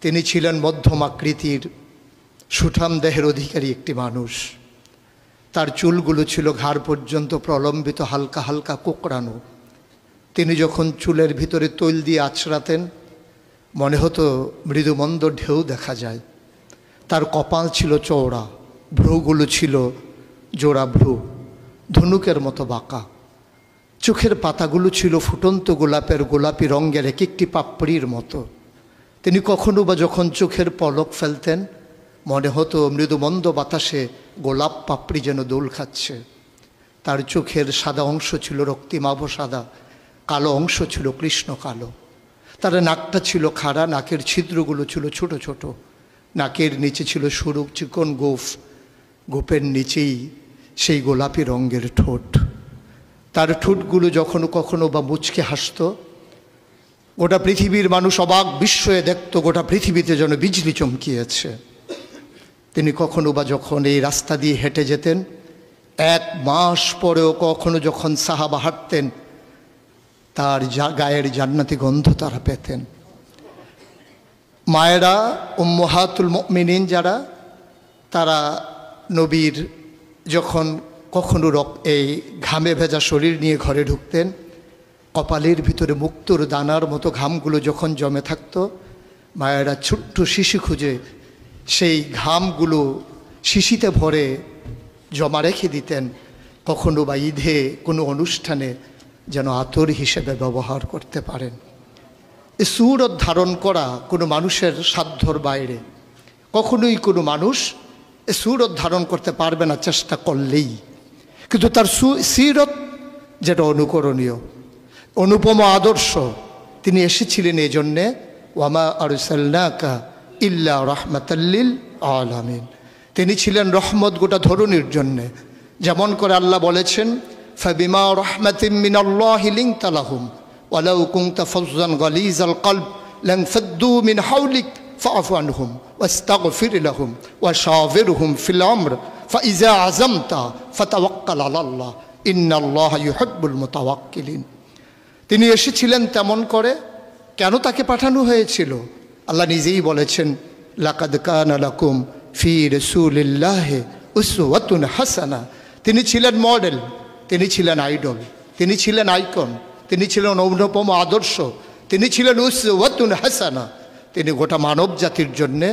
তিনি ছিলেন মধ্যম আকৃতির সুঠাম দেহের অধিকারী একটি মানুষ। তার চুলগুলো ছিল ঘাড় পর্যন্ত প্রলম্বিত, হালকা হালকা কোঁকড়ানো। তিনি যখন চুলের ভিতরে তৈল দিয়ে আছড়াতেন মনে হতো মৃদুমন্দ ঢেউ দেখা যায়। তার কপাল ছিল চওড়া, ভ্রুগুলো ছিল জোড়া ভ্রু, ধনুকের মতো বাঁকা। চোখের পাতাগুলো ছিল ফুটন্ত গোলাপের গোলাপি রঙের এক একটি পাপড়ির মতো। তিনি কখনো বা যখন চোখের পলক ফেলতেন মনে হতো মৃদুমন্দ বাতাসে গোলাপ পাপড়ি যেন দোল খাচ্ছে। তার চোখের সাদা অংশ ছিল রক্তিমাভ সাদা, কালো অংশ ছিল কৃষ্ণ কালো। তার নাকটা ছিল খাড়া, নাকের ছিদ্রগুলো ছিল ছোট ছোট। নাকের নিচে ছিল সরু চিকন গোঁফ, গোঁফের নিচেই সেই গোলাপি রঙের ঠোঁট। তার ঠোঁটগুলো যখনও কখনো বা মুচকে হাসত, গোটা পৃথিবীর মানুষ অবাক বিস্ময়ে দেখত গোটা পৃথিবীতে যেন বিজলি চমকিয়েছে। তিনি কখনো বা যখন এই রাস্তা দিয়ে হেঁটে যেতেন, 1 মাস পরেও কখনো যখন সাহাবা হাঁটতেন তার গায়ের জান্নাতি গন্ধ তারা পেতেন। মায়েরা উম্মাহাতুল মুমিনিন যারা, তারা নবীর যখন কখনো এই ঘামে ভেজা শরীর নিয়ে ঘরে ঢুকতেন, কপালের ভিতরে মুক্তোর দানার মতো ঘামগুলো যখন জমে থাকতো, মায়েরা ছোট্ট শিশি খুঁজে সেই ঘামগুলো শিশিতে ভরে জমা রেখে দিতেন, কখনো বা ঈদে কোনো অনুষ্ঠানে যেন আতর হিসেবে ব্যবহার করতে পারেন। এই সুরত ধারণ করা কোনো মানুষের সাধ্যর বাইরে। কখনোই কোনো মানুষ এই সুরত ধারণ করতে পারবে না চেষ্টা করলেই। কিন্তু তার সিরত যেটা অনুকরণীয়, অনুপম আদর্শ, তিনি এসেছিলেন এই জন্যে ওয়ামা আরসালনাকা ইল্লা রাহমাতাল্লিল আলামিন। তিনি ছিলেন রহমত গোটা ধরনীর জন্যে। যেমন করে আল্লাহ বলেছেন, ফাবিমা রাহমাতিম মিনাল্লাহি লিনতা লাহুম ওয়ালাউ কুনতা ফাজ্জান গালিজাল কলব লানফাদ্দু মিন হাওলিক ফাআফু আনহুম ওয়াস্তাগফির লাহুম ওয়াশাওিরহুম ফিল আমর ফাইজা আযামতা ফাতাওয়াক্কাল আলাল্লাহ ইন্নাল্লাহা ইউহিব্বুল মুতাওয়াক্কিলিন। তিনি এসেছিলেন তেমন করে। কেন তাকে পাঠানো হয়েছিল? আল্লাহ নিজেই বলেছেন, লাকাদ কানা লাকুম ফি রাসূলিল্লাহি উসওয়াতুন হাসানা। তিনি ছিলেন মডেল, তিনি ছিলেন আইডল, তিনি ছিলেন আইকন, তিনি ছিলেন অনুপম আদর্শ, তিনি ছিলেন উসওয়াতুন হাসানা। তিনি গোটা মানব জাতির জন্যে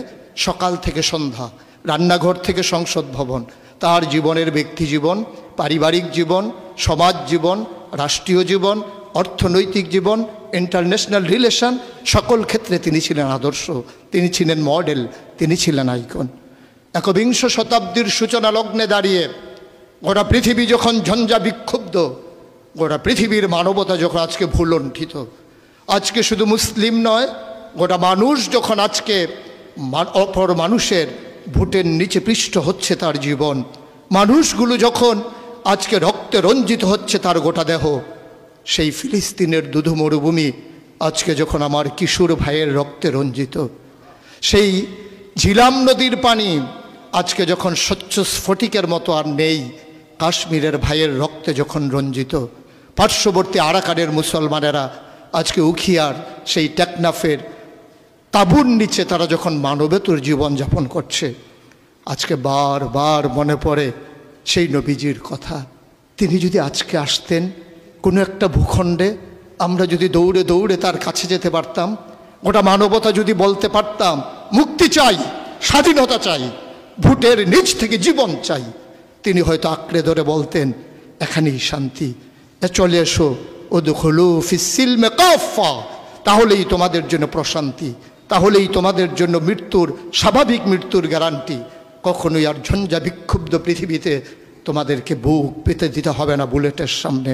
সকাল থেকে সন্ধ্যা, রান্নাঘর থেকে সংসদ ভবন, তার জীবনের ব্যক্তি জীবন, পারিবারিক জীবন, সমাজ জীবন, রাষ্ট্রীয় জীবন, অর্থনৈতিক জীবন, ইন্টারন্যাশনাল রিলেশন, সকল ক্ষেত্রে তিনি ছিলেন আদর্শ, তিনি ছিলেন মডেল, তিনি ছিলেন আইকন। একবিংশ শতাব্দীর সূচনা লগ্নে দাঁড়িয়ে গোটা পৃথিবী যখন ঝঞ্ঝা বিক্ষুব্ধ, গোটা পৃথিবীর মানবতা যখন আজকে ভুলণ্ঠিত, আজকে শুধু মুসলিম নয়, গোটা মানুষ যখন আজকে অপর মানুষের ভোটের নিচে পৃষ্ঠ হচ্ছে তার জীবন, মানুষগুলো যখন আজকে রক্তে রঞ্জিত হচ্ছে তার গোটা দেহ, সেই ফিলিস্তিনের দুধু মরুভূমি আজকে যখন আমার কিশোর ভাইয়ের রক্তে রঞ্জিত, সেই ঝিলাম নদীর পানি আজকে যখন স্বচ্ছ স্ফটিকের মতো আর নেই, কাশ্মীরের ভাইয়ের রক্তে যখন রঞ্জিত, পার্শ্ববর্তী আরাকানের মুসলমানেরা আজকে উখিয়ার সেই টেকনাফের তাঁবুর নিচে তারা যখন মানবেতর জীবনযাপন করছে, আজকে বারবার মনে পড়ে সেই নবীজির কথা। তিনি যদি আজকে আসতেন কোনো একটা ভূখণ্ডে, আমরা যদি দৌড়ে দৌড়ে তার কাছে যেতে পারতাম, গোটা মানবতা যদি বলতে পারতাম মুক্তি চাই, স্বাধীনতা চাই, ভোটের নিচ থেকে জীবন চাই, তিনি হয়তো আঁকড়ে ধরে বলতেন এখানেই শান্তি, চলে এসো উদখুলু ফিস সিলমে কাফা, তাহলেই তোমাদের জন্য প্রশান্তি, তাহলেই তোমাদের জন্য মৃত্যুর, স্বাভাবিক মৃত্যুর গ্যারান্টি। কখনোই আর ঝঞ্ঝা বিক্ষুব্ধ পৃথিবীতে তোমাদেরকে বুক পেতে দিতে হবে না বুলেটের সামনে।